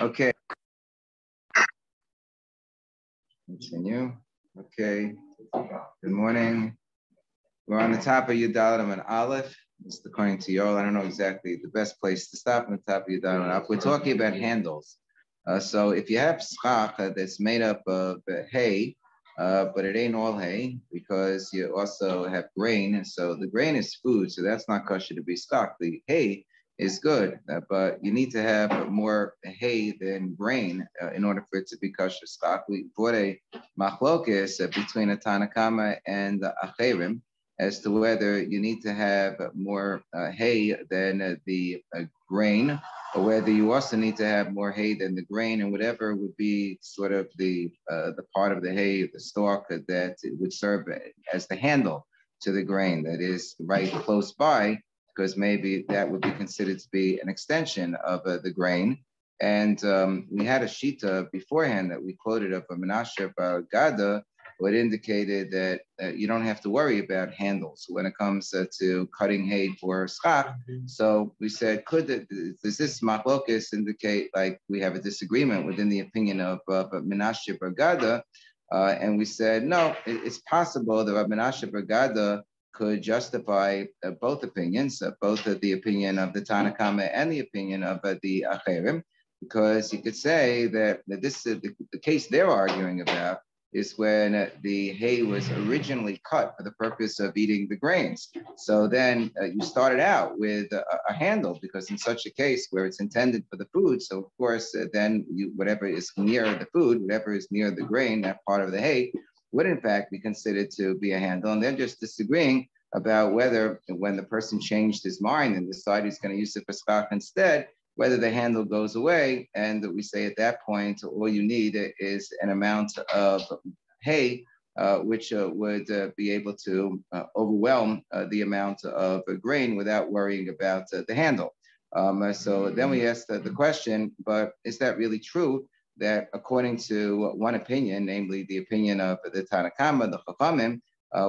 Okay. Continue. Okay. Good morning. We're on the top of Yudalim and Aleph. Just according to Yoel, I don't know exactly the best place to stop on the top of Yudalim and Aleph. We're talking about handles. So if you have schach that's made up of hay, but it ain't all hay because you also have grain. And so the grain is food, so that's not kosher to be schach. The hay is good, but you need to have more hay than grain in order for it to be kosher schach. We brought a machlokes between a Tanakama and the Acherim as to whether you need to have more hay than the grain, or whether you also need to have more hay than the grain, and whatever would be sort of the part of the hay, the stalk that it would serve as the handle to the grain that is right close by, because maybe that would be considered to be an extension of the grain. And we had a shita beforehand that we quoted of Menashe Bar Gada, what indicated that you don't have to worry about handles when it comes to cutting hay for schach. So we said, does this machlokas indicate like we have a disagreement within the opinion of Menashe Bar Gada? And we said, no, it's possible that Menashe Bar Gada could justify both opinions, both the opinion of the Tanakama and the opinion of the Acherim, because you could say that this is the case they're arguing about is when the hay was originally cut for the purpose of eating the grains. So then you started out with a handle, because in such a case where it's intended for the food, so of course then whatever is near the food, whatever is near the grain, that part of the hay, would in fact be considered to be a handle. And they're just disagreeing about whether when the person changed his mind and decided he's going to use it for schach instead, whether the handle goes away, and we say at that point, all you need is an amount of hay, which would be able to overwhelm the amount of grain without worrying about the handle. So then we asked the question, but is that really true? That according to one opinion, namely the opinion of the Tanakama, the Chachamim,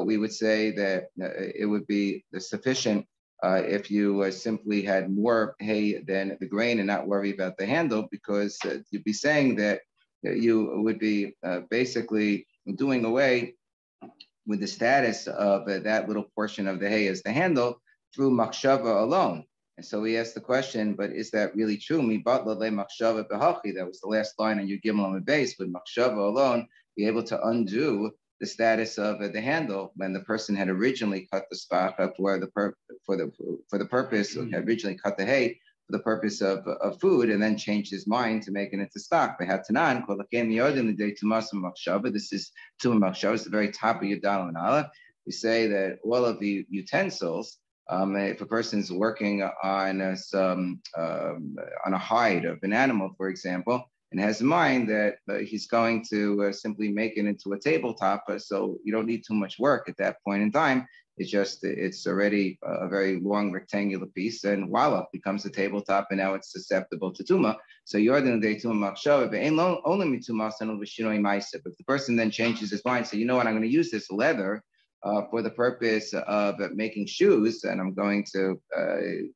we would say that it would be sufficient if you simply had more hay than the grain and not worry about the handle, because you'd be saying that you would be basically doing away with the status of that little portion of the hay as the handle through machshava alone. And so we asked the question, but is that really true? That was the last line on your Gimel on the base. Would machshava alone be able to undo the status of the handle when the person had originally cut the schach for the purpose, originally cut the hay for the purpose of food, and then changed his mind to make it into stock? This is Tumah Machshava. It's the very top of your Yudal and Aleph. We say that all of the utensils, if a person's working on a hide of an animal, for example, and has in mind that he's going to simply make it into a tabletop, so you don't need too much work at that point in time. It's already a very long rectangular piece, and voila, becomes a tabletop, and now it's susceptible to tuma. So you're the day tuma machshava, but ain't only me tuma sanul v'shinoi ma'aseh. If the person then changes his mind, so you know what, I'm going to use this leather for the purpose of making shoes, and I'm going to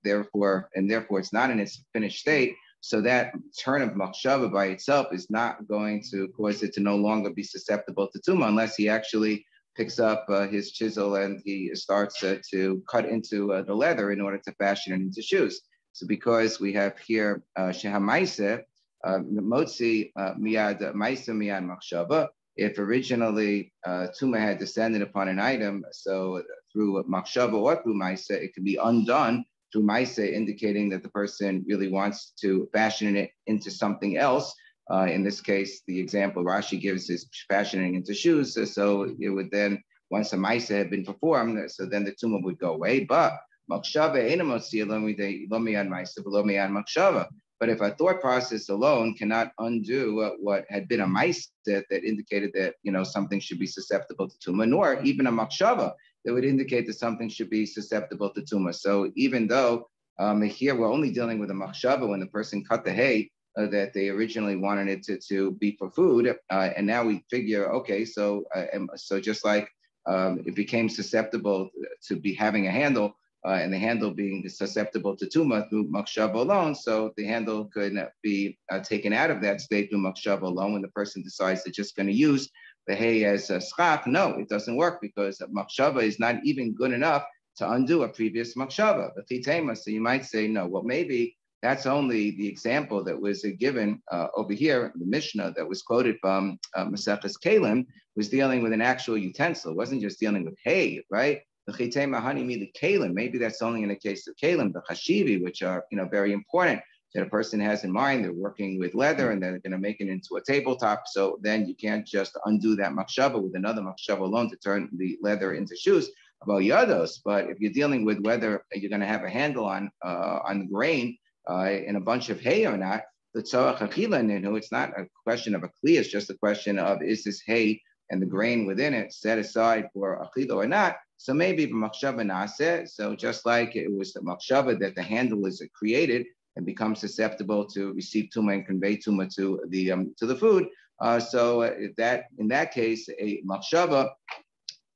therefore it's not in its finished state. So that turn of machshava by itself is not going to cause it to no longer be susceptible to tumah, unless he actually picks up his chisel and he starts to cut into the leather in order to fashion it into shoes. So because we have here shehamaiseh motzi miyad maiseh miyad machshava, if originally tumah had descended upon an item, so through machshava or through maiseh, it can be undone through maiseh, indicating that the person really wants to fashion it into something else. In this case, the example Rashi gives is fashioning into shoes. So it would then, once a maiseh had been performed, so then the tumah would go away. But but if a thought process alone cannot undo what had been a maiseh that indicated that something should be susceptible to tumah, nor even a machshava that would indicate that something should be susceptible to tumah. So even though here we're only dealing with a machshava when the person cut the hay that they originally wanted it to be for food, and now we figure, okay, so just like it became susceptible to be having a handle and the handle being susceptible to tuma through makshava alone. So the handle could be taken out of that state through makshava alone when the person decides they're just going to use the hay as a schach. No, it doesn't work because makshava is not even good enough to undo a previous makshava. So you might say, no, well, maybe that's only the example that was given over here. The Mishnah that was quoted from Maseches Kalim was dealing with an actual utensil. It wasn't just dealing with hay, right? The chitema hanimi, the kalim, maybe that's only in the case of kalim, the chashivi, which are very important that a person has in mind. They're working with leather and they're going to make it into a tabletop. So then you can't just undo that makshava with another makshava alone to turn the leather into shoes about yados. But if you're dealing with whether you're going to have a handle on the grain in a bunch of hay or not, the tzorach achila ninu, it's not a question of a kli, it's just a question of is this hay and the grain within it set aside for achila or not. So maybe the makshava naseh. So just like it was the makshava that the handle is created and becomes susceptible to receive tuma and convey tuma to the food. So that in that case, a makshava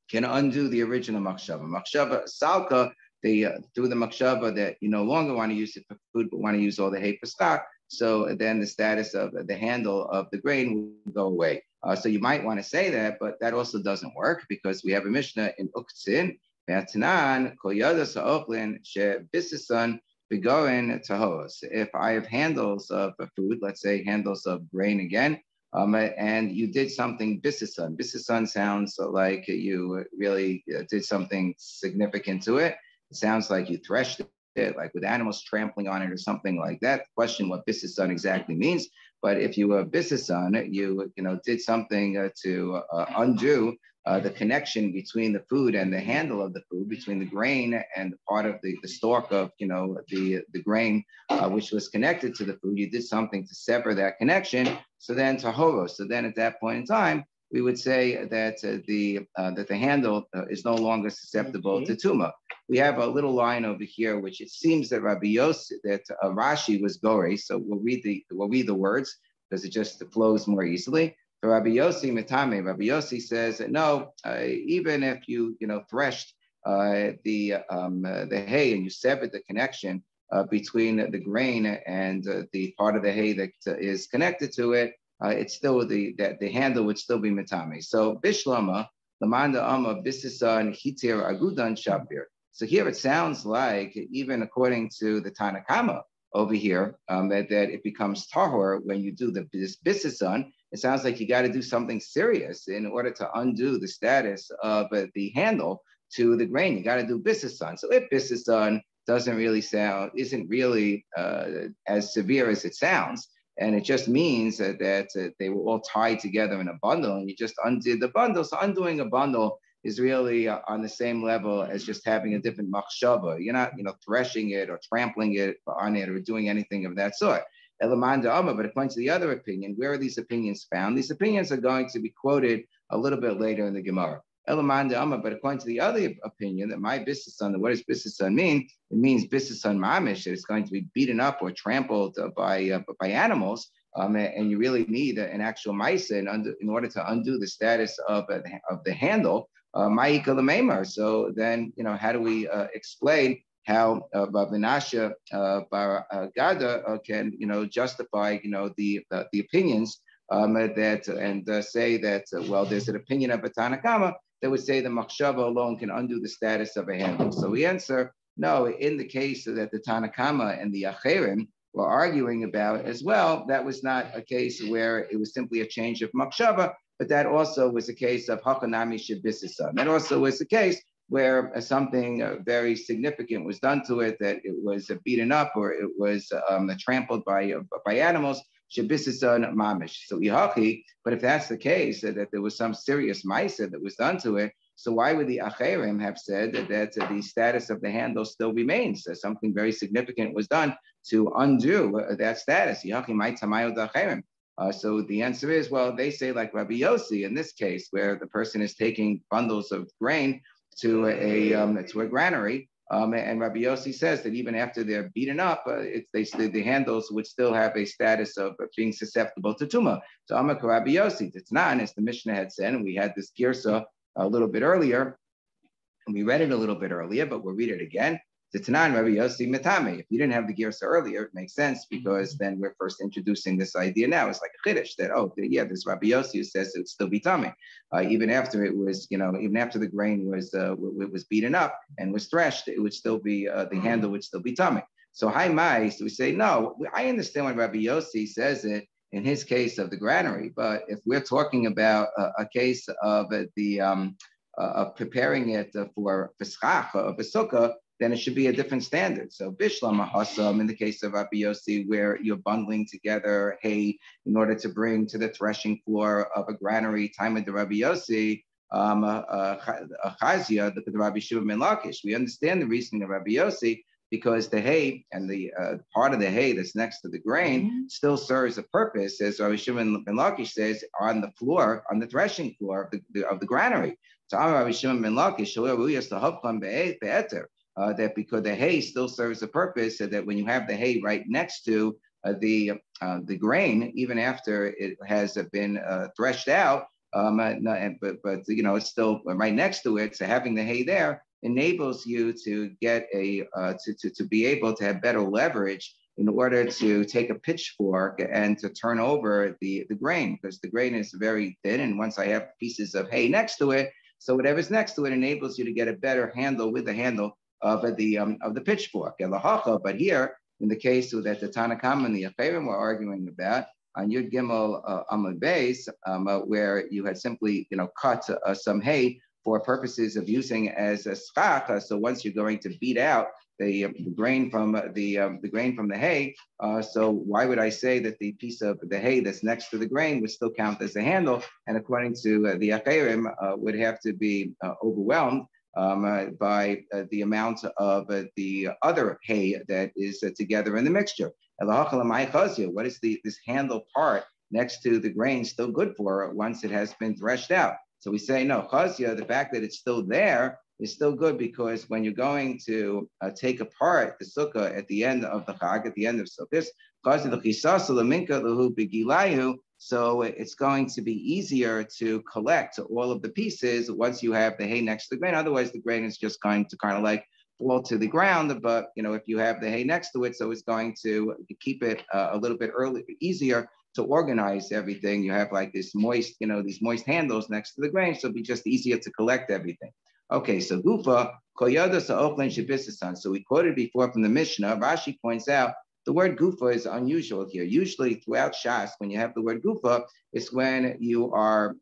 can undo the original makshava. Makshava salka, through the makshava that you no longer want to use it for food, but want to use all the hay for stock. So then the status of the handle of the grain will go away. So you might want to say that, but that also doesn't work because we have a Mishnah in Uktzin, V'atanan, Kol Yadas Ha'ochlin, She'bisasan, B'goin Tahos. If I have handles of food, let's say handles of grain again, and you did something bisasan. Bisasan sounds like you really did something significant to it. It sounds like you threshed it, like with animals trampling on it or something like that. Question what bisasan exactly means. But if you were bisasan, you did something to undo the connection between the food and the handle of the food, between the grain and part of the stalk of the grain which was connected to the food. You did something to sever that connection. So then tahoro. So then at that point in time, we would say that the handle is no longer susceptible to tuma. We have a little line over here, which it seems that Rabbi Yossi, that Rashi was gore. So we'll read the words because it just flows more easily. For Rabbi Yossi Mitame, Rabbi Yossi says that no, even if you threshed the hay and you severed the connection between the grain and the part of the hay that is connected to it, it's still the handle would still be mitame. So Bishlama, Lamanda Amma Bisisan Hitir Agudan Shabir. So here it sounds like, even according to the Tanakama over here, that it becomes tahor when you do this Bisisan. It sounds like you got to do something serious in order to undo the status of the handle to the grain. You got to do Bisisan. So if Bisisan isn't really as severe as it sounds, and it just means that they were all tied together in a bundle, and you just undid the bundle. So undoing a bundle is really on the same level as just having a different machshava. You're not, threshing it or trampling it on it or doing anything of that sort. Elamanda Amma, but according to the other opinion, where are these opinions found? These opinions are going to be quoted a little bit later in the Gemara. Elamanda Amma, but according to the other opinion, that my bisasan, what does bisasan mean? It means bisasan mamish, that it's going to be beaten up or trampled by animals, and you really need an actual maisa in order to undo the status of the handle. Ma'ika l'meimar. So then, how do we explain how Menashe Bar Gada can, justify, the opinions that and say that well, there's an opinion of a Tanakama that would say the machshava alone can undo the status of a handle. So we answer no. In the case that the Tanakama and the Acherim were arguing about as well, that was not a case where it was simply a change of machshava, but that also was a case of hakanami shebisisa. That also was a case where something very significant was done to it, that it was beaten up or it was trampled by animals. Shebisisan mamish. So ihachi. But if that's the case, that there was some serious ma'isa that was done to it, so why would the acherim have said that the status of the handle still remains? Something very significant was done to undo that status. Ihachi mai tamayu acherim. So the answer is, well, they say like Rabbi Yossi in this case, where the person is taking bundles of grain to a granary, and Rabbi Yossi says that even after they're beaten up, the handles would still have a status of being susceptible to tuma. So Amak Rabbi Yossi, it's not, as the Mishnah had said, and we had this girsa a little bit earlier, and we read it a little bit earlier, but we'll read it again. The Tanan Rabbi Yossi Metame. If you didn't have the Girsa earlier, it makes sense because then we're first introducing this idea now. It's like a Chiddush that, there's Rabbi Yossi who says it would still be Tame. Even after it was, even after the grain was beaten up and was threshed, it would still be, the handle would still be Tame. So Hai Mai, so we say, no, I understand when Rabbi Yossi says it in his case of the granary, but if we're talking about a case of of preparing it for Pesach, of a sukkah, then it should be a different standard. So Bishlam Hasam, in the case of Rabbi Yossi, where you're bundling together hay in order to bring to the threshing floor of a granary, time of the Rabbi Yossi, Chazia, the Rabbi Shimon ben Lakish. We understand the reasoning of Rabbi Yossi because the hay and the part of the hay that's next to the grain still serves a purpose, as Rabbi Shimon ben Lakish says, on the floor, on the threshing floor of the granary. So Rabbi Shimon ben Lakish, that because the hay still serves a purpose, so that when you have the hay right next to the grain, even after it has been threshed out, but it's still right next to it. So having the hay there enables you to get to be able to have better leverage in order to take a pitchfork and to turn over the grain, because the grain is very thin, and once I have pieces of hay next to it, so whatever's next to it enables you to get a better handle with the handle of the pitchfork. But here, in the case that the Tanakam and the Acharim were arguing about on Yud Gimel Amud Beis, where you had simply cut some hay for purposes of using as a schach. So once you're going to beat out the grain from the hay, so why would I say that the piece of the hay that's next to the grain would still count as a handle? And according to the Acharim, would have to be overwhelmed by the amount of the other hay that is together in the mixture. What is this handle part next to the grain still good for once it has been threshed out? So we say, no, chazia, the fact that it's still there is still good, because when you're going to take apart the sukkah at the end of the chag, at the end of sukkahs, so it's going to be easier to collect all of the pieces once you have the hay next to the grain. Otherwise, the grain is just going to kind of like fall to the ground. But if you have the hay next to it, so it's going to keep it a little bit easier to organize everything. You have like this moist, these moist handles next to the grain, so it'll be just easier to collect everything. Okay, so Gufa, Koyada Sa'ochlen Shabisasan. So we quoted before from the Mishnah. Rashi points out the word Gufa is unusual here. Usually throughout Shas, when you have the word Gufa, it's when you are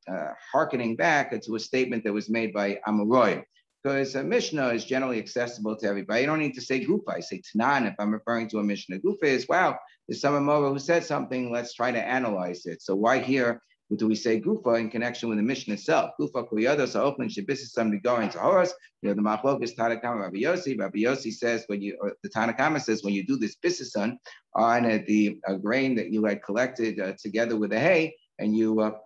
hearkening back to a statement that was made by Amoraim. Because a Mishnah is generally accessible to everybody. You don't need to say Gufa. I say Tanan if I'm referring to a Mishnah. Gufa is, wow, there's some Amora who said something, let's try to analyze it. So why here do we say Gufa in connection with the Mishnah itself? Gufa Kuyados are open, Shabisisam to go into Horus. The Machlok is Tanakama Rabbi Yossi. Rabbi Yossi says the Tanakama says when you do this Bisisan on the grain that you had collected together with the hay, and you either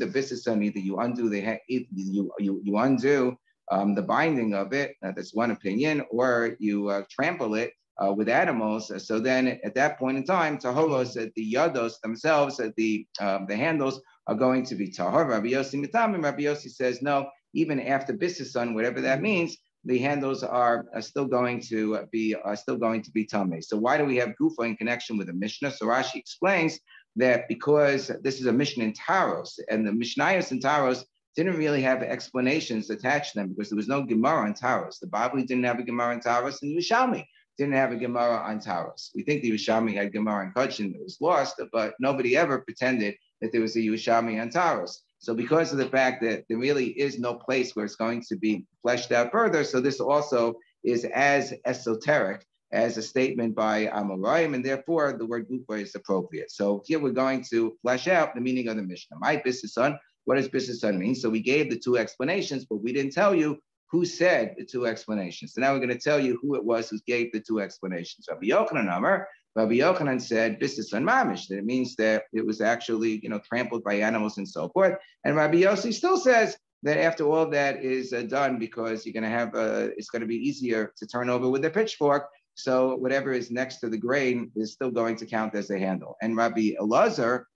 bisisan, either you undo the hay, you undo the binding of it. That's one opinion, or you trample it with animals. So then, at that point in time, taholos, the yados themselves, the handles are going to be tahor. Rabbi Yossi mitamim. Rabbi Yossi says no. Even after bisisan, whatever that means, the handles are still going to be tameh. So why do we have gufa in connection with the Mishnah? So Rashi explains that because this is a Mishnah in Taros, and the Mishnayos in Taros didn't really have explanations attached to them because there was no Gemara in Taros. The Bible didn't have a Gemara in Taros, and the Yerushalmi didn't have a Gemara on Taros. We think the Yerushalmi had Gemara in Kachin that was lost, but nobody ever pretended that there was a Yerushalmi on Taros. So because of the fact that there really is no place where it's going to be fleshed out further, so this also is as esoteric as a statement by Amoraim, and therefore the word Gufa is appropriate. So here we're going to flesh out the meaning of the Mishnah. My Bisisan, what does Bisisan mean? So we gave the two explanations, but we didn't tell you who said the two explanations. So now we're going to tell you who it was who gave the two explanations. Rabbi Yochanan said Bisisan Mamish, that it means that it was actually trampled by animals and so forth. And Rabbi Yossi still says that after all that is done, because you're going to have it's going to be easier to turn over with a pitchfork. So whatever is next to the grain is still going to count as a handle. And Rabbi Elazar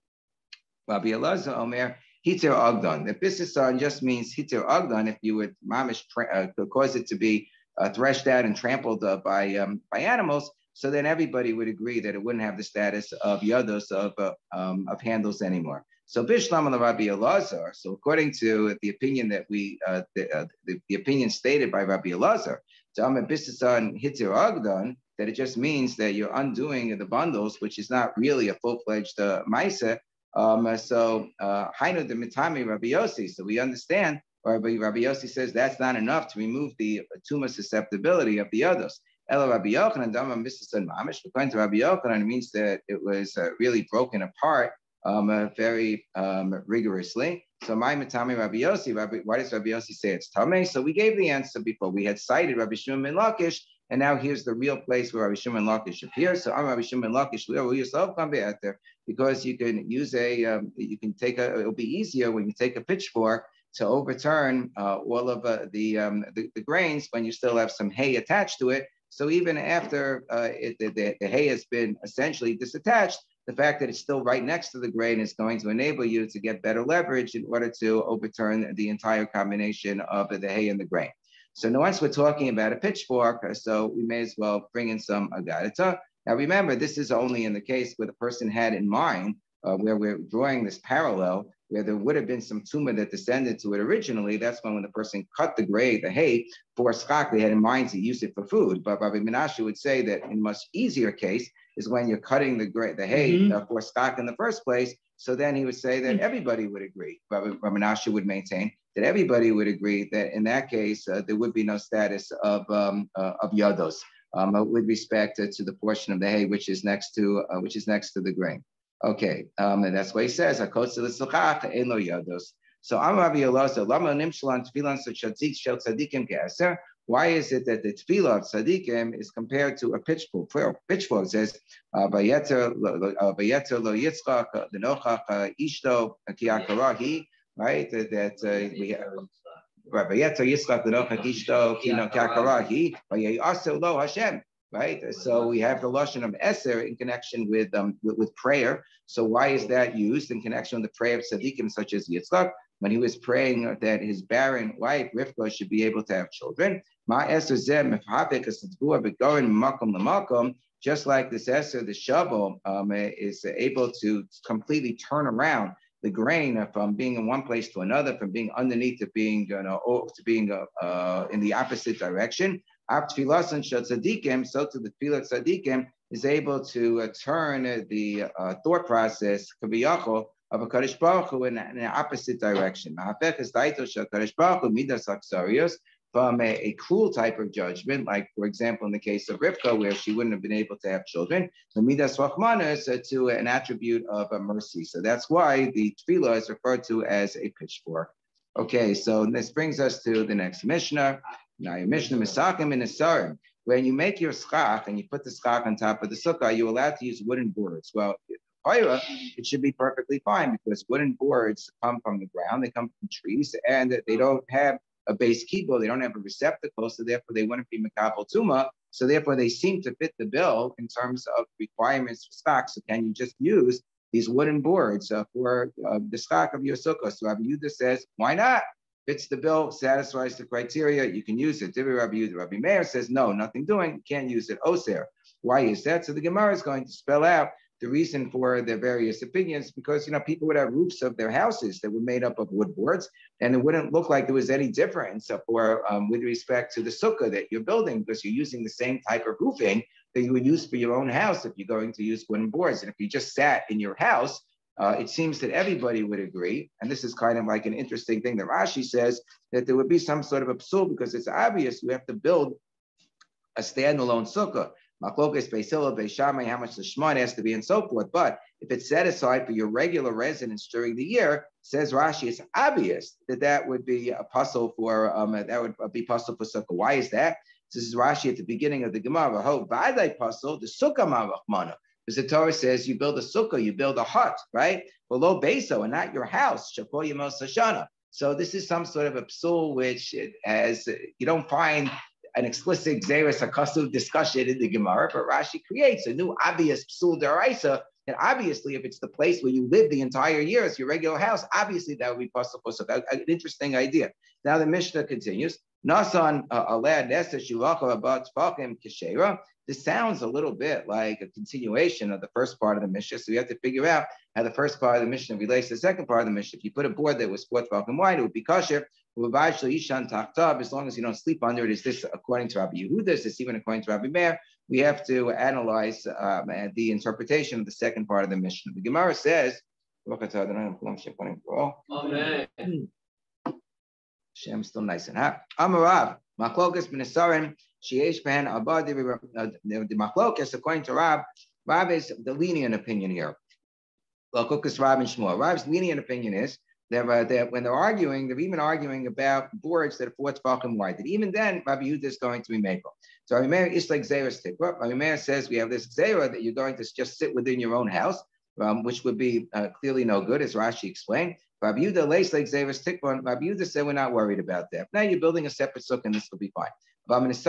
Omer, Hiter Ogdon. The Bisisan just means Hiter Ogdon. If you would mamish cause it to be threshed out and trampled by animals, so then everybody would agree that it wouldn't have the status of yados of handles anymore. So Bishlam and Rabbi Elazar. So according to the opinion that the opinion stated by Rabbi Elazar, that it just means that you're undoing the bundles, which is not really a full-fledged maisa. Hainu the mitami Rabbi Yossi. So we understand. Rabbi Yossi says that's not enough to remove the tumor susceptibility of the others. Rabbi Yochanan, according to Rabbi Yochanan, it means that it was really broken apart very rigorously. So my matami Rabbi Yossi, why does Rabbi Yossi say it's tamei? So we gave the answer before. We had cited Rabbi Shimon ben Lakish, and now here's the real place where Rabbi Shimon ben Lakish appears. So I'm Rabbi Shimon ben Lakish. Yourself come out there because you can use it'll be easier when you take a pitchfork to overturn all of the grains when you still have some hay attached to it. So even after the hay has been essentially disattached, the fact that it's still right next to the grain is going to enable you to get better leverage in order to overturn the entire combination of the hay and the grain. So now once we're talking about a pitchfork, so we may as well bring in some agarita. Now remember, this is only in the case where the person had in mind, where we're drawing this parallel, where there would have been some tumor that descended to it originally. That's when the person cut the hay for schak, they had in mind to use it for food. But Rabbi Menashe would say that in a much easier case is when you're cutting the hay for schak in the first place. So then he would say that everybody would agree. Rabbi Menashe would maintain that everybody would agree that in that case there would be no status of yados with respect to the portion of the hay which is next to the grain. Okay, and that's what he says. So I'm Rabbi Elazar. Lama nimshalan tefillan tzaddik shel tzaddikim ke'aser. Why is it that the tefillah of tzaddikim is compared to a pitchfork? Pitchfork says, "Vayeter lo yitzchak lenochach ishto ki akarahi." Right? That we have. Vayeter yitzchak lenochach ishto ki akarahi. Vayeaser lo Hashem. Right, so we have the lashon of eser in connection with prayer. So why is that used in connection with the prayer of tzaddikim such as Yitzchak when he was praying that his barren wife Rivka should be able to have children? Ma eser zeh mefhabek asatvuah begorin makom lamakom. Just like this eser, the shovel is able to completely turn around the grain from being in one place to another, from being underneath to being in the opposite direction. So to the tefillah tzaddikim is able to turn the thought process of a Kadosh Baruch Hu in the opposite direction. From a cruel type of judgment, like for example in the case of Rivka, where she wouldn't have been able to have children, the midas rachmanas to an attribute of mercy. So that's why the tefillah is referred to as a pitchfork. Okay, so this brings us to the next Mishnah. Now your Mishnah Misakim in Asarim. When you make your schach and you put the schach on top of the sukkah, you're allowed to use wooden boards. Well, it should be perfectly fine because wooden boards come from the ground, they come from trees, and they don't have a base keyboard, they don't have a receptacle, so therefore they wouldn't be makabel tuma. So therefore they seem to fit the bill in terms of requirements for schach. So can you just use these wooden boards for the schach of your sukkah? So Rabbi Yehuda says, why not? Fits the bill, satisfies the criteria, you can use it. Rabbi Yehuda, Rabbi Meir says, no, nothing doing, you can't use it. Oser. Why is that? So the Gemara is going to spell out the reason for their various opinions, because people would have roofs of their houses that were made up of wood boards, and it wouldn't look like there was any difference for with respect to the sukkah that you're building, because you're using the same type of roofing that you would use for your own house if you're going to use wooden boards. And if you just sat in your house, it seems that everybody would agree, and this is kind of like an interesting thing that Rashi says, that there would be some sort of a psul, because it's obvious you have to build a standalone sukkah. Machlokas Beis Hillel, Beis Shammai, how much the shmon has to be, and so forth. But if it's set aside for your regular residence during the year, says Rashi, it's obvious that would be a puzzle for that would be puzzle for sukkah. Why is that? This is Rashi at the beginning of the Gemara. Ho v'adai puzzle the sukkah ma'rachmana. Because the Torah says you build a sukkah, you build a hut, right? Below beso, and not your house. Shakol yemos hashana. So this is some sort of a psul which you don't find an explicit Xeris Hakasuv discussion in the Gemara, but Rashi creates a new obvious psul deraisa. And obviously, if it's the place where you live the entire year, it's your regular house, obviously that would be possible. So an interesting idea. Now the Mishnah continues. Nasan alad nesta shulacha about tfakim keshera. This sounds a little bit like a continuation of the first part of the Mishnah. So we have to figure out how the first part of the Mishnah relates to the second part of the Mishnah. If you put a board that was 4 tefachim wide, it would be kosher. As long as you don't sleep under it. Is this according to Rabbi Yehuda? Is this even according to Rabbi Meir? We have to analyze the interpretation of the second part of the Mishnah. The Gemara says, Amen. Shem's still nice and hot. Amarav, Machlokas b'nesarim, sheyesh behen abad. The Machlokas, according to Rab is the lenient opinion here. Machlokas Rab and Shmuel. Rab's lenient opinion is that when they're arguing, they're even arguing about boards that are 4 tefachim wide. That even then, Rabbi Yehuda is going to be makel. So Rabbi Meir is like Zera tikva. Rabbi Meir says we have this Zera that you're going to just sit within your own house, which would be clearly no good, as Rashi explained. Rabbi Yehuda lays like Zera tikva. Rabbi Yehuda said we're not worried about that. Now you're building a separate sukkah, and this will be fine. But if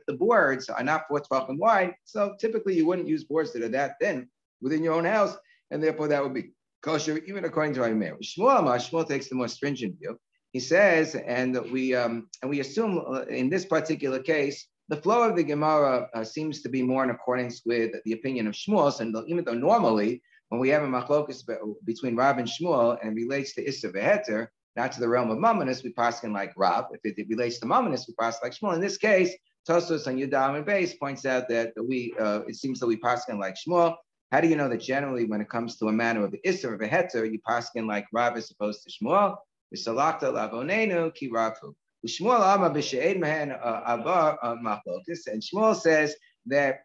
the boards are not 4 tefachim wide, so typically you wouldn't use boards that are that thin within your own house, and therefore that would be kosher, even according to Rabbi Meir. Shmuel takes the more stringent view. He says, and we assume in this particular case, the flow of the Gemara seems to be more in accordance with the opinion of Shmuel. And even though normally when we have a machlokus between Rab and Shmuel and it relates to Issa v'Heter, not to the realm of Mamonis, we paskin like Rab. If it relates to Mamonis, we paskin like Shmuel. In this case, Tosfos on Yudam and Beis points out that it seems that we paskin like Shmuel. How do you know that generally when it comes to a matter of the Issa or Veheter, you paskin like Rab as opposed to Shmuel? V'salakta lavonenu ki Rabu. Shmuel ama b'she'ed mehen abba machlokus. And Shmuel says that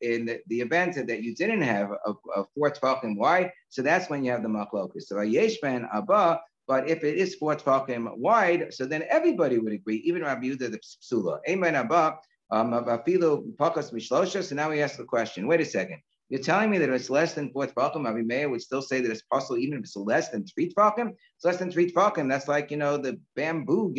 in the event that you didn't have a 4 tefachim wide, so that's when you have the machlokus. So yesh mehen abba, but if it is 4 tefachim wide, so then everybody would agree, even Rabbi Yehuda the psula. Amen abba afilu pakas mishlosha. So now we ask the question, wait a second. You're telling me that if it's less than 4 tefachim, Rabbi Meir would still say that it's possible even if it's less than 3 tefachim? It's less than 3 tefachim. That's like, the bamboo,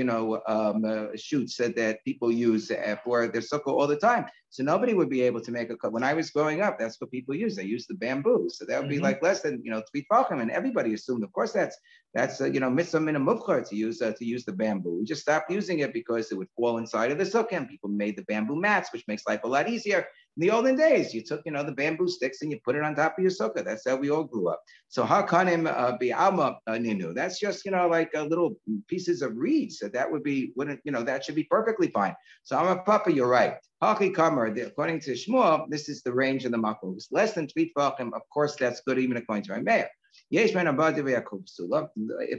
shoots that people use for their sukkah all the time. So nobody would be able to make a cut. When I was growing up, that's what people use. They use the bamboo. So that would be like less than, 3 tefachim. And everybody assumed, of course, that's mitzvah min mufchar to use the bamboo. We just stopped using it because it would fall inside of the sukkah. And people made the bamboo mats, which makes life a lot easier. In the olden days, you took, the bamboo sticks and you put it on top of your sukkah. That's how we all grew up. So hakanim bi'alma ninu. That's just, like little pieces of reeds. So that that should be perfectly fine. So I'm a papa, you're right. Haki kamer, according to Shmuel, this is the range of the makom. Less than 3 tefachim, of course, that's good, even according to my mayor. If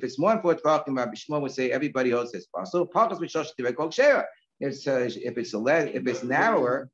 it's more than 4 tefachim, Rabbi Shmuel would say everybody else is possible. If it's narrower.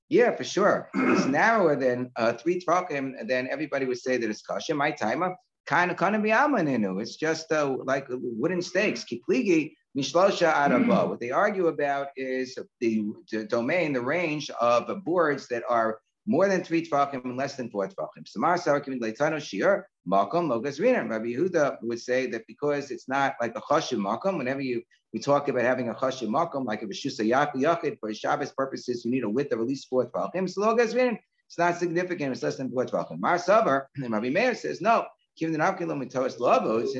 Yeah, for sure. If it's narrower than 3 tefachim, then everybody would say that it's kosher. My timer, kind of bi'amaninu. It's just like wooden stakes. Kipligi mishlosha araba. What they argue about is the domain, the range of boards that are more than 3 tefachim and less than 4 tefachim. Samar Sarakim Leitano Shir, Malcolm Logas Rinam. Rabbi Yehuda would say that because it's not like a chashiv makom, whenever we talk about having a chashiv makom, like if a shusa yachid for Shabbos purposes, you need a width of at least 4 tefachim. So Logas Rinam, it's not significant, it's less than 4 tefachim. Mar Savar, and Rabbi Meir says, no, since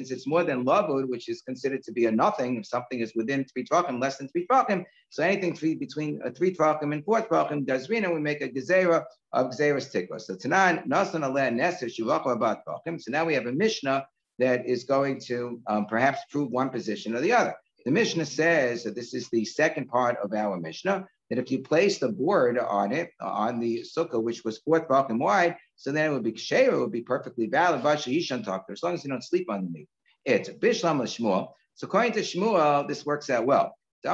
it's more than lavud, which is considered to be a nothing, if something is within 3 tefachim, less than 3 tefachim, so anything between 3 tefachim and 4 tefachim does rina, we make a gezerah of gezerah's tikva. So tonight, nasan aleh neser shuvach about tefachim. So now we have a Mishnah that is going to perhaps prove one position or the other. The Mishnah says that this is the second part of our Mishnah, that if you place the board on it, on the sukkah, which was 4 tefachim wide, so then it would be ksheira, it would be perfectly valid, as long as you don't sleep underneath. It's bishlam Shmuel. So according to Shmuel, this works out well. He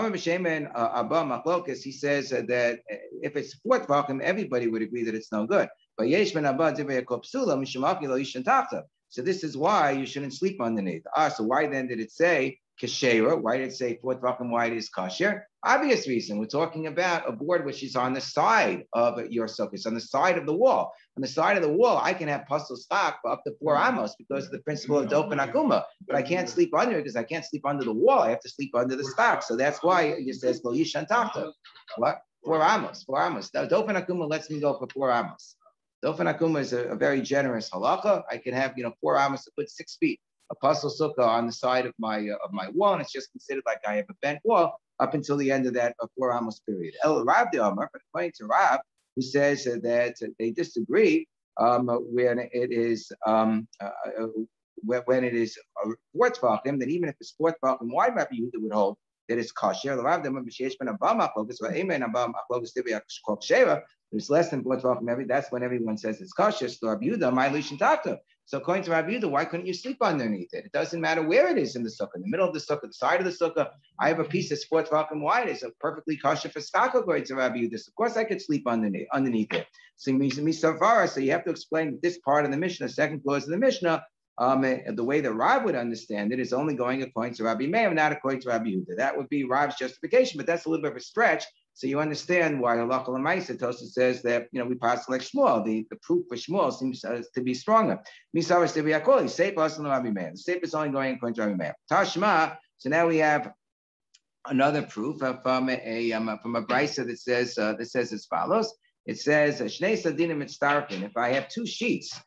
says that if it's 4 tefachim, everybody would agree that it's no good. But so this is why you shouldn't sleep underneath. So why then did it say kashera? Why did it say 4 tefachim wide is kasher? Obvious reason. We're talking about a board which is on the side of your sukkah. It's on the side of the wall. On the side of the wall, I can have puzzle stock up to 4 amos because of the principle of dofen akuma. But I can't sleep under it because I can't sleep under the wall. I have to sleep under the stock. So that's why it says lo yishan tachta. What? 4 amos. 4 amos. Now, dofen akuma lets me go for 4 amos. Dofen akuma is a very generous halacha. I can have 4 amos to put 6 feet. a puzzle sukkah on the side of my wall, and it's just considered like I have a bent wall up until the end of that 4 amos period. El Rav de Amar, but according to Rav, who says that they disagree when it is when it is 4 tvachim, then even if it's 4 tvachim, why Rabbi Yehuda would hold that it's kosher? It's less than 4 tvachim. That's when everyone says it's kosher. So Rabbi Yehuda, my lishin takta. So according to Rabbi Yehuda, why couldn't you sleep underneath it? It doesn't matter where it is in the sukkah, in the middle of the sukkah, the side of the sukkah. I have a piece that's 4 tvachim wide. It's a perfectly kosher for skaka according to Rabbi Yehuda. So of course I could sleep underneath it. So you have to explain this part of the Mishnah, second clause of the Mishnah. The way that Rav would understand it is only going according to Rabbi Meir, not according to Rabbi Yehuda. That would be Rav's justification, but that's a little bit of a stretch. So you understand why Halacha L'Maisa Tosfos says that we pass like Shmuel. The proof for Shmuel seems to be stronger. Misavar Steviyakoli, Seif Hasan Rabbi Meir. The Seif is only going according to Rabbi Meir. Tashma. So now we have another proof from a brisa that says as follows. It says Shnei Sadinim Mitztarfin. If I have two sheets,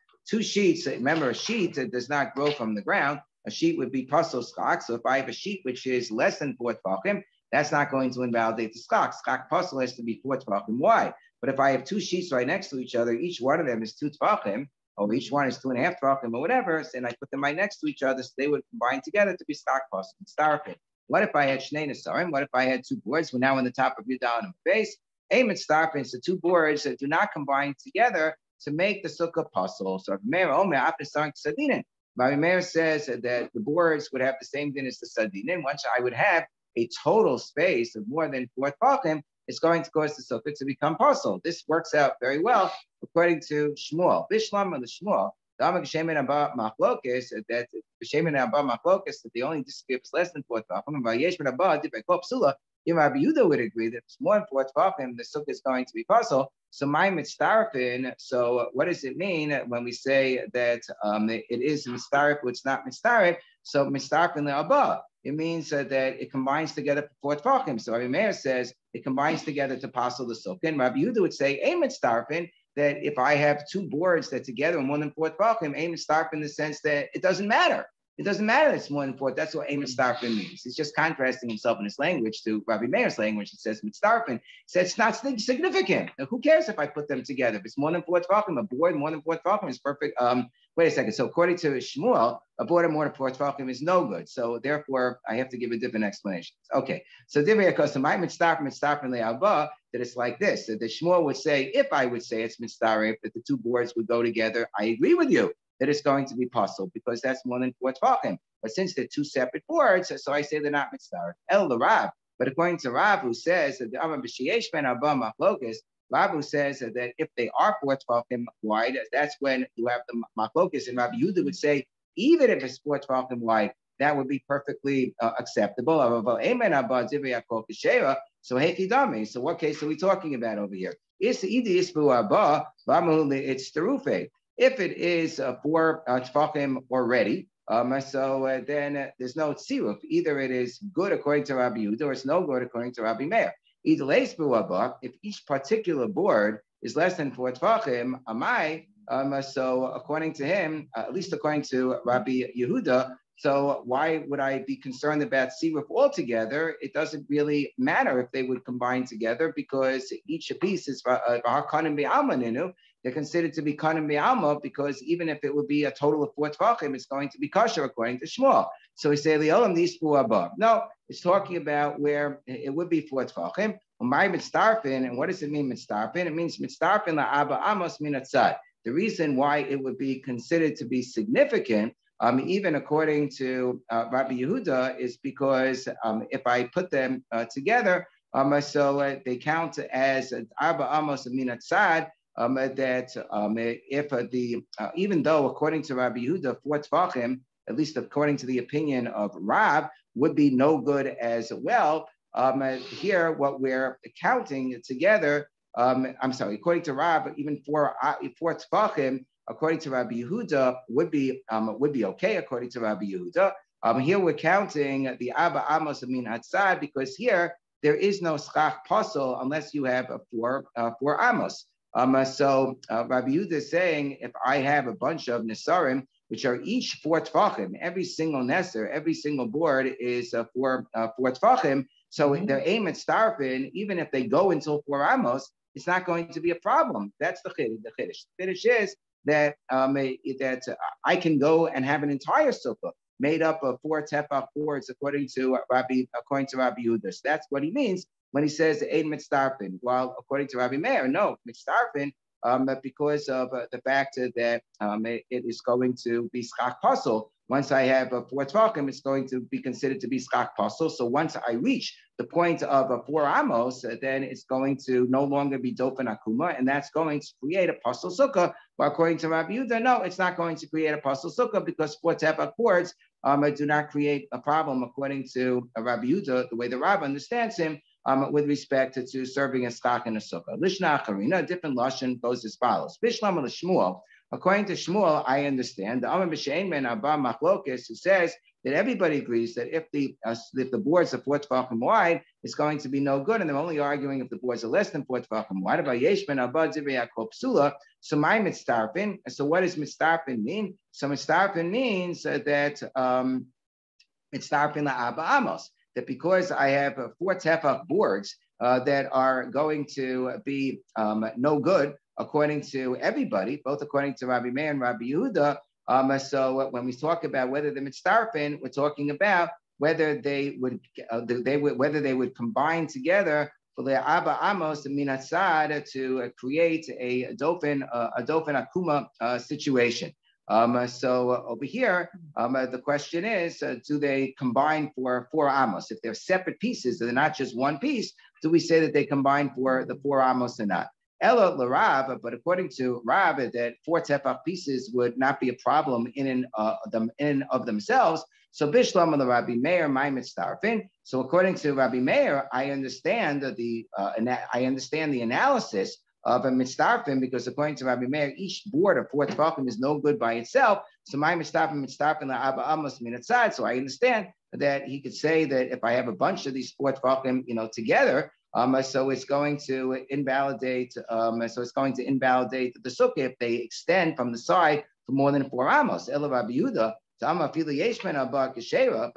remember a sheet does not grow from the ground. A sheet would be pasul skak. So if I have a sheet which is less than 4 tvachim, that's not going to invalidate the skak. Skak pasul has to be 4 tvachim wide. But if I have two sheets right next to each other, each one of them is 2 tvachim, or each one is 2.5 tvachim, or whatever, and I put them right next to each other, so they would combine together to be skak pasul and starfin. What if I had shnei nesarim? What if I had 2 boards? We're now on the top of your down in the base. Aim and starfin. So 2 boards that do not combine together to make the sukkah pasul. So Rabbi Meir says that the boards would have the same din as the sadinin. Once I would have a total space of more than 4 tvachim, it's going to cause the sukkah to become pasul. This works out very well according to Shmuel. Bishlam and the Shmuel, that the only dispute is less than 4 tvachim. If Rabbi Yehuda would agree that it's more than 4 tvachim, the sukkah is going to be pasul. So my mitztarfin. So what does it mean when we say that it is mitztarif, but it's not mitztarif? So mitztarfin le'abah. It means that it combines together for 4 tvachim. So Rabbi Meir says it combines together to pasul the sukkah. And Rabbi Yehuda would say a mitztarfin, that if I have 2 boards that together are more than 4 tvachim, a mitztarfin in the sense that it doesn't matter. It doesn't matter it's more than 4. That's what a mitzdarfin means. He's just contrasting himself in his language to Rabbi Meir's language. It says mitzdarfin. It says it's not significant. Now, who cares if I put them together? If it's more than 4 tvachim, a board more than 4 tvachim is perfect. Wait a second. So according to Shmuel, a board of more than 4 tvachim is no good. So therefore, I have to give a different explanation. Okay. So divrei HaKosim, my mitzdarfin le'alba, that it's like this. That the Shmuel would say, if I would say it's mitzdarif, that the 2 boards would go together, I agree with you that it's going to be pasul because that's more than 4 tvachim. But since they're 2 separate boards, so I say they're not mitzdarif. El the Rav. But according to Rav, who says that the Amar b'sheyesh ben abba machlokas, Rav who says that if they are 4 tvachim wide, that's when you have the machlokas. And Rabbi Yehuda would say, even if it's 4 tvachim wide, that would be perfectly acceptable. So hey, so what case are we talking about over here? It's terufe. If it is 4 tvachim already, so then there's no tziruf. Either it is good according to Rabbi Yehuda or it's no good according to Rabbi Meir. If each particular board is less than 4 tvachim, so according to him, at least according to Rabbi Yehuda, so why would I be concerned about tziruf altogether? It doesn't really matter if they would combine together because each piece is kanim be'alma. They're considered to be kanim be'alma because even if it would be a total of 4 tvachim, it's going to be kosher according to Shmuel. So we say liolam these 4 above. No, it's talking about where it would be 4 tvachim. My mitzdarfin, and what does it mean mitzdarfin? It means mitzdarfin la'aba amos min atzad. The reason why it would be considered to be significant, even according to Rabbi Yehuda, is because if I put them together, so they count as arba amos min atzad. Even though according to Rabbi Yehuda 4 tvachim, at least according to the opinion of Rav, would be no good as well. Here, what we're counting together, according to Rav, even 4 tvachim, according to Rabbi Yehuda, would be okay. According to Rabbi Yehuda, here we're counting the Abba Amos min Hatzad because here there is no schach pasul unless you have 4 Amos. So Rabbi Yehuda is saying if I have a bunch of nesarim which are each 4 tefachim. Every single nesser, every single board is 4 tefachim. So their aim at starfin, even if they go until 4 amos, it's not going to be a problem. That's the chiddush. The chiddush is that I can go and have an entire sukkah made up of 4 tefach boards, according to Rabbi Yehuda. So that's what he means when he says ein mitzdarfin. While according to Rabbi Meir, no mitzdarfin, because of the fact that it is going to be schach pasul. Once I have 4 tefachim, it's going to be considered to be schach pasul. So once I reach the point of 4 amos, then it's going to no longer be dofen akuma, and that's going to create a pasul sukkah. But according to Rabbi Yehuda, no, it's not going to create a pasul sukkah because 4 tefach boards do not create a problem according to Rabbi Yehuda, the way the Rav understands him, with respect to serving a schach in a sukkah. Lishna acharina, a different lashon goes as follows. Bishlam Shmuel. According to Shmuel, I understand the Amar B'Shein Abba Machlokes, who says that everybody agrees that if the boards are 4 tefachim wide, it's going to be no good, and they're only arguing if the boards are less than 4 tefachim wide. About Yeshman Abba Divrei Yaakov Psula. So my mitzdarfin. So what does mitzdarfin mean? So mitzdarfin means that mitzdarfin la'aba amos. That because I have 4 tefach boards that are going to be no good, according to everybody, both according to Rabbi Meir and Rabbi Yehuda. So when we talk about whether the mitzdarfin, we're talking about whether they would combine together for the Abba Amos and Minatzad to create a dofen akuma situation. So over here, the question is, do they combine for 4 amos? If they're separate pieces, they're not just one piece, do we say that they combine for the 4 amos or not? Ella l'Rav, but according to Rav, that 4 tefach pieces would not be a problem in and of themselves. So Bishlam the Rabbi Meir, my mitzdarfin. So according to Rabbi Meir, I understand the analysis of a mitzdarfin, because according to Rabbi Meir, each board of 4 tefachim is no good by itself. So my mitzdarfin la'aba amos minatzad. So I understand that he could say that if I have a bunch of these 4 tefachim, together. So it's going to invalidate. The sukkah if they extend from the side for more than 4 amos. Ela Rabbi Yehuda, but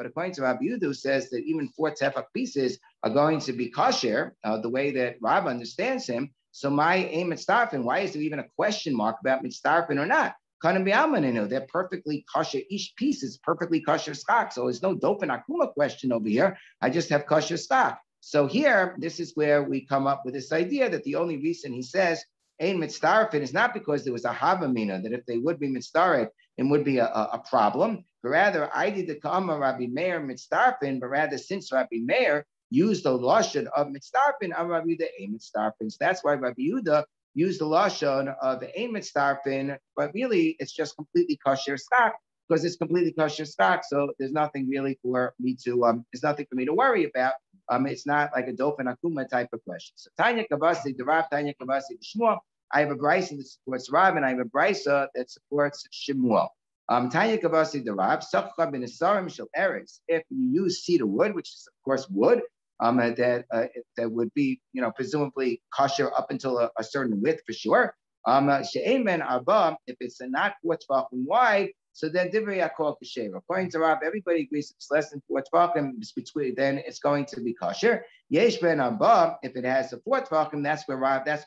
according to Rabbi Yehuda, who says that even 4 tefach pieces are going to be kosher, the way that Rav understands him. So my aim mitzdarfin. Why is there even a question mark about mitzdarfin or not? They're perfectly kosher. Each piece is perfectly kosher stock. So there's no dofen akuma question over here. I just have kosher stock. So here, this is where we come up with this idea that the only reason he says ein mitzdarfin is not because there was a havamina, that if they would be mitzdarif, it would be a problem. But rather, I did the kama Rabbi Meir mitzdarfin, but rather since Rabbi Meir used the lashon of mitzdarfin, Rabbi Yehuda ein mitzdarfin. So that's why Rabbi Yehuda used the lashon of ein mitzdarfin, but really it's just completely kosher stock, because it's completely kosher stock. So there's nothing really for me to worry about. It's not like a dofen akuma type of question. So Tanya Kavasi, the Rav Tanya Kavasi, the Shmuel. I have a brisa that supports Rav, and I have a brisa that supports Shmuel. Tanya Kavasi, the Rav, Sachcha ben Esarim shel Eretz. If you use cedar wood, which is of course wood, that would be presumably kosher up until a certain width for sure. She'ein ben arba, if it's not 4 tefachim wide. So then, Divrei Yaakov Kasher. According to Rav, everybody agrees if it's less than 4 tefachim, then it's going to be kosher. Yesh ben Abba, if it has a 4 tefachim, that's where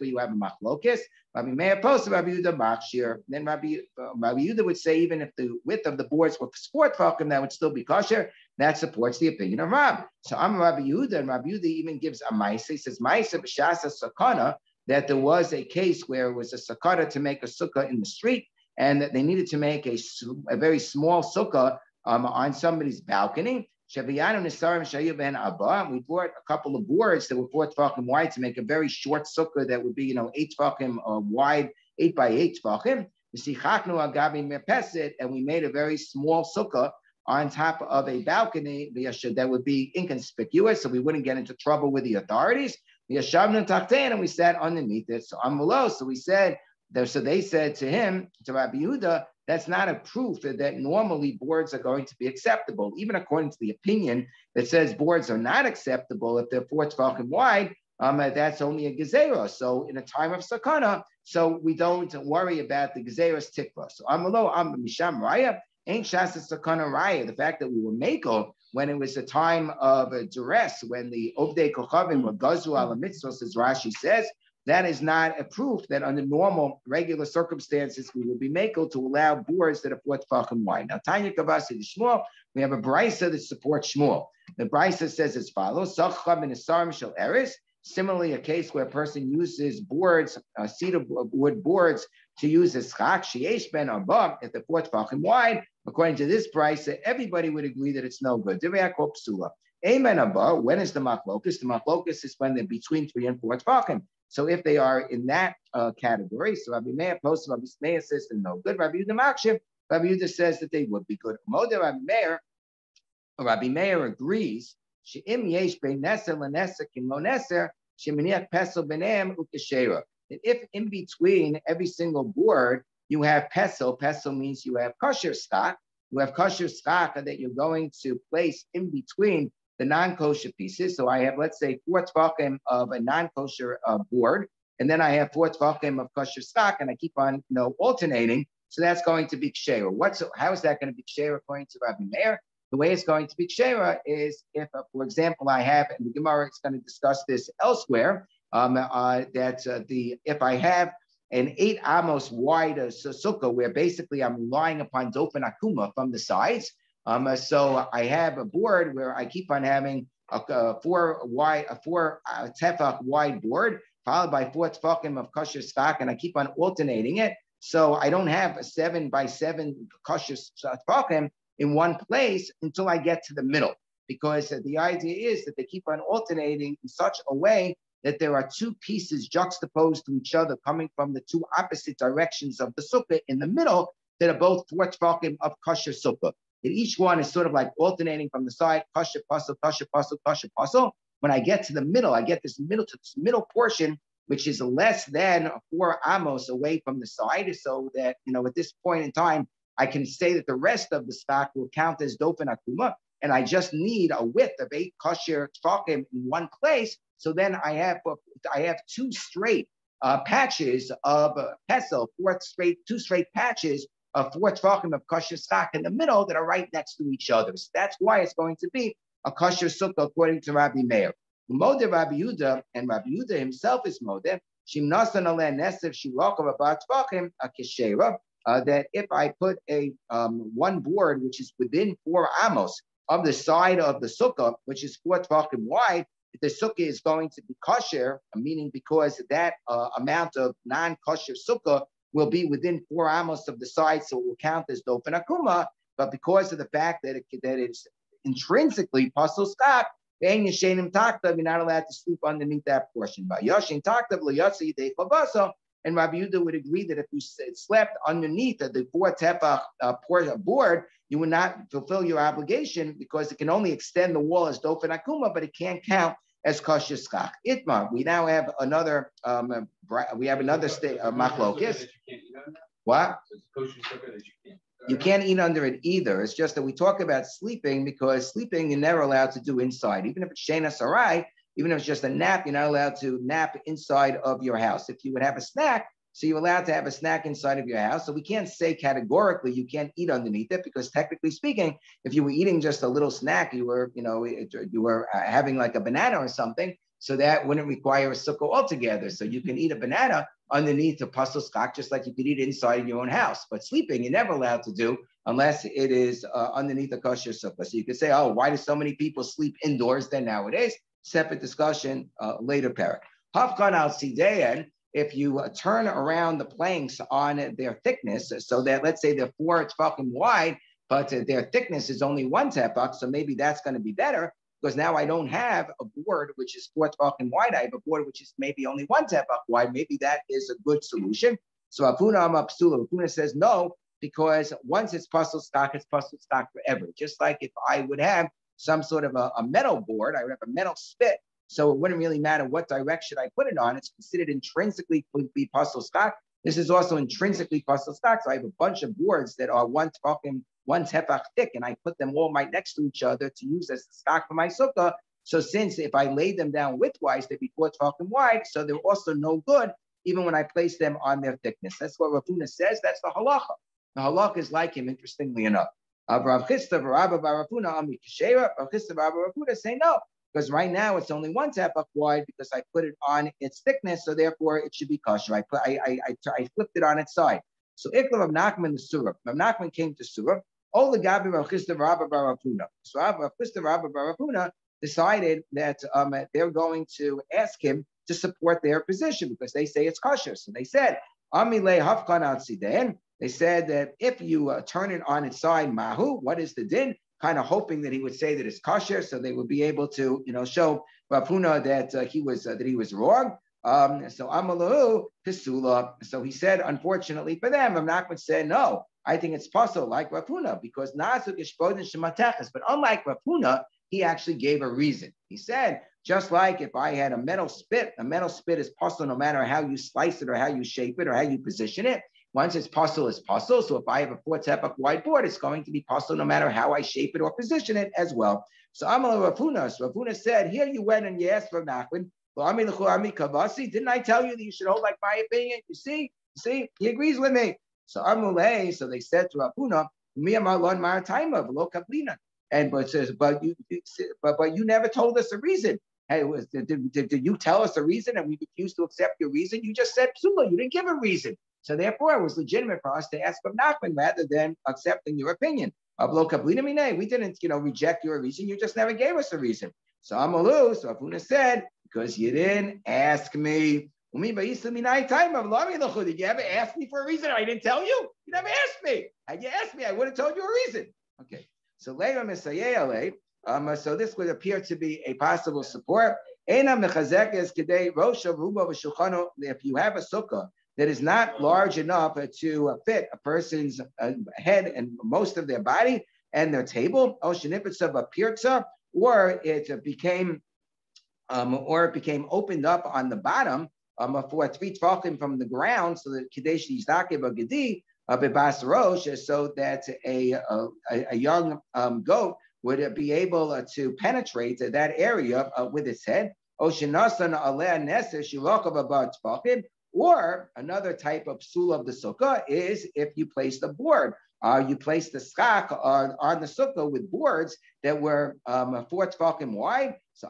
you have a machlokes. Rabbi Meir posted Rabbi Yehuda machshir. Then Rabbi Yehuda would say even if the width of the boards were 4 tefachim, that would still be kosher. That supports the opinion of Rav. So I'm Rabbi Yehuda, and Rabbi Yehuda even gives a ma'aseh. He says ma'aseh b'shasa sakana, that there was a case where it was a sakana to make a sukkah in the street, and that they needed to make a very small sukkah on somebody's balcony. We brought a couple of boards that were 4 tefachim wide to make a very short sukkah that would be 8 tefachim wide, 8 by 8 tefachim. And we made a very small sukkah on top of a balcony that would be inconspicuous, so we wouldn't get into trouble with the authorities. And we sat underneath it. So we said. So they said to him, to Rabbi Yehuda, that's not a proof that normally boards are going to be acceptable. Even according to the opinion that says boards are not acceptable if they're 4 tefachim wide, that's only a gezerah. So in a time of sakana, so we don't worry about the Gezeras Tikva. So Amalo Am Misham Raya, ain't Shasa Sakana Raya, the fact that we were Mako when it was a time of duress, when the Obdei Kochavim were Gazu ala Mitzvos, as Rashi says, that is not a proof that under normal, regular circumstances, we would be Mako to allow boards that are 4 tefachim wide. Now, Tanya Kavasi the Shmuel, we have a brisa that supports Shmuel. The brisa says as follows: Sachcha min asarim shel eris. Similarly, a case where a person uses boards, cedar wood boards, to use as chak sheyesh ben above at the 4 tefachim wide. According to this brisa, everybody would agree that it's no good. Divrei HaKol psula. Amen above. When is the machlokus? The machlokus is when they're between 3 and 4 tefachim. So if they are in that category, so Rabbi Meir posts, Rabbi Meir says they're no good. Rabbi Yehuda Makshiv, Rabbi Yehuda says that they would be good. Rabbi Meir agrees. She'im yesh bein neser leneser kim lo neser sheminiach pesel benem ukeshera. That if in between every single board you have pesel, pesel means you have kosher stock. You have kosher stock that you're going to place in between the non-kosher pieces. So I have, let's say, 4 tefachim of a non-kosher board, and then I have 4 tefachim of kosher stock, and I keep on, alternating. So that's going to be ksheira. How is that going to be ksheira according to Rabbi Meir? The way it's going to be ksheira is if, for example, I have, and the Gemara is going to discuss this elsewhere, if I have an 8 amos wide sukkah where basically I'm relying upon dofen akuma from the sides. So I have a board where I keep on having a 4 tefach wide board followed by 4 tefachim of kosher stock, and I keep on alternating it. So I don't have a 7 by 7 kosher tefachim in one place until I get to the middle, because the idea is that they keep on alternating in such a way that there are 2 pieces juxtaposed to each other coming from the 2 opposite directions of the sukkah in the middle that are both 4 tefachim of kosher sukkah. And each one is sort of like alternating from the side, kosher puzzle, kosher puzzle, kosher puzzle. When I get to the middle, I get this middle portion, which is less than 4 amos away from the side, so that, at this point in time, I can say that the rest of the stock will count as dofen akuma, and I just need a width of 8 kosher tefachim in one place. So then I have 2 straight patches of pesel, 2 straight patches of 4 tefachim of kosher stock in the middle that are right next to each other. So that's why it's going to be a kosher sukkah according to Rabbi Meir. Modeh Rabbi Yehuda, and Rabbi Yehuda himself is modeh. Shimnasan aleh nesev shirakav abat tefachim a keshera. That if I put a one board which is within 4 amos of the side of the sukkah, which is 4 tefachim wide, the sukkah is going to be kosher, meaning because that amount of non-kosher sukkah will be within 4 amos of the side, so it will count as dofen akuma. But because of the fact that it's intrinsically pasul stock, you're not allowed to sleep underneath that portion. And Rabbi Yehuda would agree that if you slept underneath the 4 tefach board, you would not fulfill your obligation because it can only extend the wall as dofen akuma, but it can't count as kosher skach. Itmar. We now have another. We have another state of machlokis. What? You can't eat under it either. It's just that we talk about sleeping because sleeping you're never allowed to do inside, even if it's shena sarai. Even if it's just a nap, you're not allowed to nap inside of your house. If you would have a snack, so you're allowed to have a snack inside of your house. So we can't say categorically you can't eat underneath it, because technically speaking, if you were eating just a little snack, you were having like a banana or something, so that wouldn't require a sukkah altogether. So you can eat a banana underneath a pasul skach, just like you could eat it inside your own house. But sleeping, you're never allowed to do unless it is underneath a kosher sukkah. So you could say, oh, why do so many people sleep indoors then nowadays? Separate discussion, later parak. Hafkan al sideyan, if you turn around the planks on their thickness, so that let's say they're 4 tefachim wide, but their thickness is only 1 tefach, so maybe that's going to be better, because now I don't have a board which is 4 tefachim wide, I have a board which is maybe only 1 tefach wide. Maybe that is a good solution. So Apuna says no, because once it's pasul stock, it's pasul stock forever. Just like if I would have some sort of a metal board, I would have a metal spit, so it wouldn't really matter what direction I put it on. It's considered intrinsically to be pasul stock. This is also intrinsically pasul stock. So I have a bunch of boards that are 1 tefach thick, and I put them all right next to each other to use as the stock for my sukkah. So since if I laid them down widthwise, they'd be 4 tefachim wide, so they're also no good, even when I place them on their thickness. That's what Rav Huna says. That's the halacha. The halacha is like him, interestingly enough. Rav Chisda, Rabba Bar Rav Huna, Ami Kishera, Rav Chisda, Rabba Rav Huna say no, because right now it's only one tefach wide because I put it on its thickness, so therefore it should be kosher. I flipped it on its side. So Ikla Rav Nachman the Surah. Rav Nachman came to Surah. All the Gabi Rav Chisda, Rabba Bar Rav Huna. So Rav Chisda, Rabba Bar Rav Huna decided that they're going to ask him to support their position because they say it's kosher. So they said, Amile Hafkan al Sidain. They said that if you turn it on its side, Mahu, what is the din? Kind of hoping that he would say that it's kosher, so they would be able to, show Rav Huna that he was wrong. So Amalahu Pisula. So he said, unfortunately for them, Rav Nachman said, no, I think it's possible, like Rav Huna, because Nasuk Ishbodin Shemateches. But unlike Rav Huna, he actually gave a reason. He said, just like if I had a metal spit is possible no matter how you slice it or how you shape it or how you position it. Once it's possible, it's possible. So if I have a 4 tefach wide board, it's going to be possible no matter how I shape it or position it as well. So Amal Rav Huna. So Rav Huna said, here you went and you asked for Nachman. Didn't I tell you that you should hold like my opinion? You see, he agrees with me. So Amulay, so they said to Rav Huna, and but you never told us a reason. Hey, did you tell us a reason and we refused to accept your reason? You just said psula. You didn't give a reason. So therefore, it was legitimate for us to ask of Nachman rather than accepting your opinion. We didn't, reject your reason. You just never gave us a reason. So Amalu, so Afuna said, because you didn't ask me. Did you ever ask me for a reason? I didn't tell you. You never asked me. Had you asked me, I would have told you a reason. Okay. So so this would appear to be a possible support. If you have a sukkah that is not large enough to fit a person's head and most of their body and their table, or it became opened up on the bottom for 3 tvachim from the ground, so that kadesh yizdakev agedi bebas so that a young goat would be able to penetrate that area with its head. Or another type of psul of the sukkah is if you place the board. You place the skak on the sukkah with boards that were 4 tvachim wide. So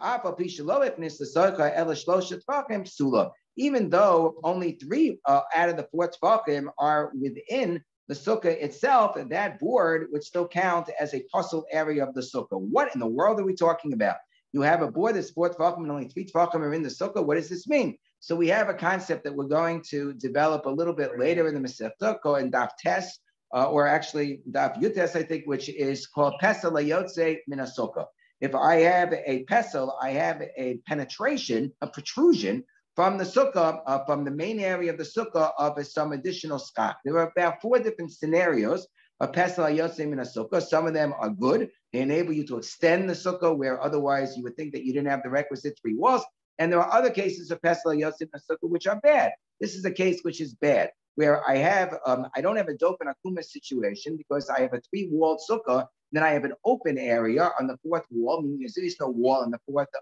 even though only 3 out of the 4 tvachim are within the sukkah itself, that board would still count as a puzzle area of the sukkah. What in the world are we talking about? You have a board that's 4 tvachim and only 3 tvachim are in the sukkah. What does this mean? So we have a concept that we're going to develop a little bit later in the Masechta called in Daf Tes, or actually Daf Yutes, I think, which is called Pesel Hayotze Min HaSukkah. If I have a pesel, I have a penetration, a protrusion from the sukkah, from the main area of the sukkah of some additional skak. There are about 4 different scenarios of pesel hayotze min sukkah. Some of them are good. They enable you to extend the sukkah where otherwise you would think that you didn't have the requisite 3 walls. And there are other cases of pesel hayotze min sukkah which are bad. This is a case which is bad, where I have, I don't have a dope and akuma situation because I have a 3-walled sukkah. Then I have an open area on the 4th wall, meaning there is no wall on the 4th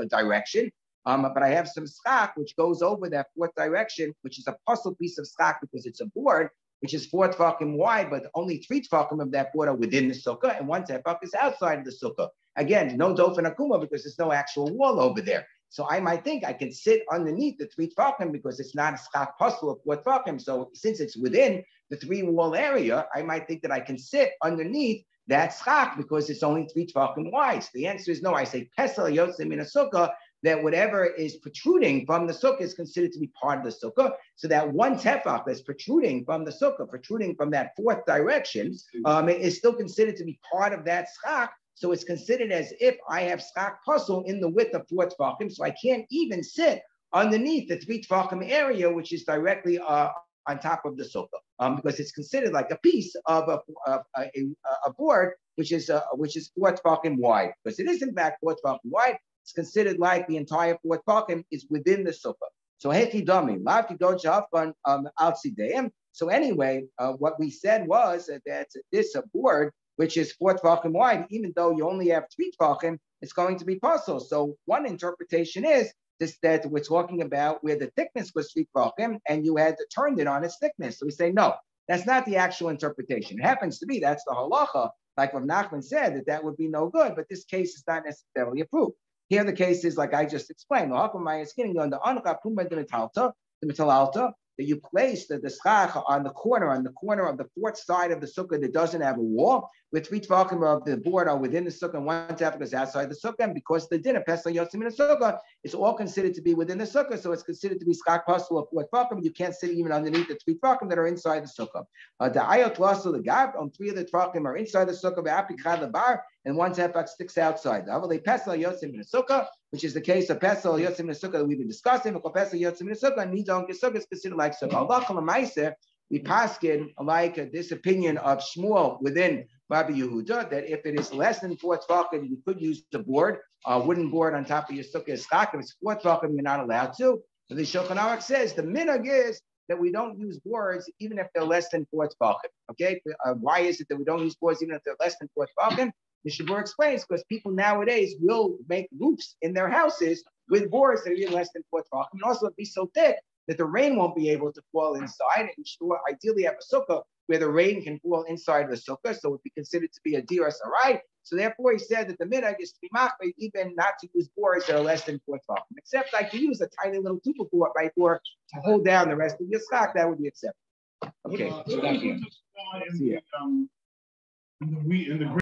direction. But I have some skak which goes over that 4th direction, which is a puzzle piece of skak because it's a board, which is 4 tvachim wide, but only 3 tvachim of that board are within the sukkah, and 1 tefach is outside of the sukkah. Again, no dof and akuma because there's no actual wall over there. So I might think I can sit underneath the 3 tvachim because it's not a skak puzzle of 4 tvachim. So since it's within the 3-wall area, I might think that I can sit underneath that skak because it's only 3 tvachim wide. So the answer is no. I say pesel hayotze min sukkah, that whatever is protruding from the sukkah is considered to be part of the sukkah. So that 1 tefach that's protruding from the sukkah, protruding from that 4th direction, is still considered to be part of that skak. So it's considered as if I have skak puzzle in the width of 4 tvachim. So I can't even sit underneath the 3 tvachim area, which is directly on top of the sukkah, because it's considered like a piece of a board, which is 4 tvachim wide. Because it is in fact 4 tvachim wide. It's considered like the entire 4 tvachim is within the sukkah. So So anyway, what we said was that this board, which is 4 tvachim wide, even though you only have 3 tvachim, it's going to be puzzle. So one interpretation is that we're talking about where the thickness was 3 tefachim and you had turned it on its thickness. So we say, no, that's not the actual interpretation. It happens to be that's the halacha, like Rav Nachman said, that would be no good, but this case is not necessarily approved. Here the case is like I just explained. That you place the schach on the corner of the fourth side of the sukkah that doesn't have a wall, with 3 tefachim of the board are within the sukkah, and 1 tefach is outside the sukkah, and because the dinner pesach yotzim in the sukkah, it's all considered to be within the sukkah, so it's considered to be schach pasul of 4 tefachim. You can't sit even underneath the 3 tefachim that are inside the sukkah. The ayot lasul the gab on 3 of the tefachim are inside the sukkah, ve'apichad the bar, and 1 tefach sticks outside. The avalei pesach yotzim in the sukkah, which is the case of pesach yotzim in the sukkah that we've been discussing. Pesach yotzim in the sukkah, and nidon sukkah is considered like sukkah. We paskin like this opinion of Shmuel within Rabbi Yehuda that if it is less than 4 tefachim, you could use the board, wooden board on top of your sukkah as schach. If it's 4 tefachim, you're not allowed to. And the Shulchan Aruch says the minhag is that we don't use boards even if they're less than 4 tefachim. Okay, why is it that we don't use boards even if they're less than 4 tefachim? The Shabur explains because people nowadays will make roofs in their houses with boards that are even less than 4 tefachim, and also it'll be so thick that the rain won't be able to fall inside. And sure, ideally have a sukkah where the rain can fall inside the sukkah, so it would be considered to be a diras arai. So therefore, he said that the minhag is to be machmir, even not to use boards that are less than 4 tefachim, except like to use a tiny little tuba board right for to hold down the rest of your stock. That would be acceptable. Okay, so thank you. See ya. In the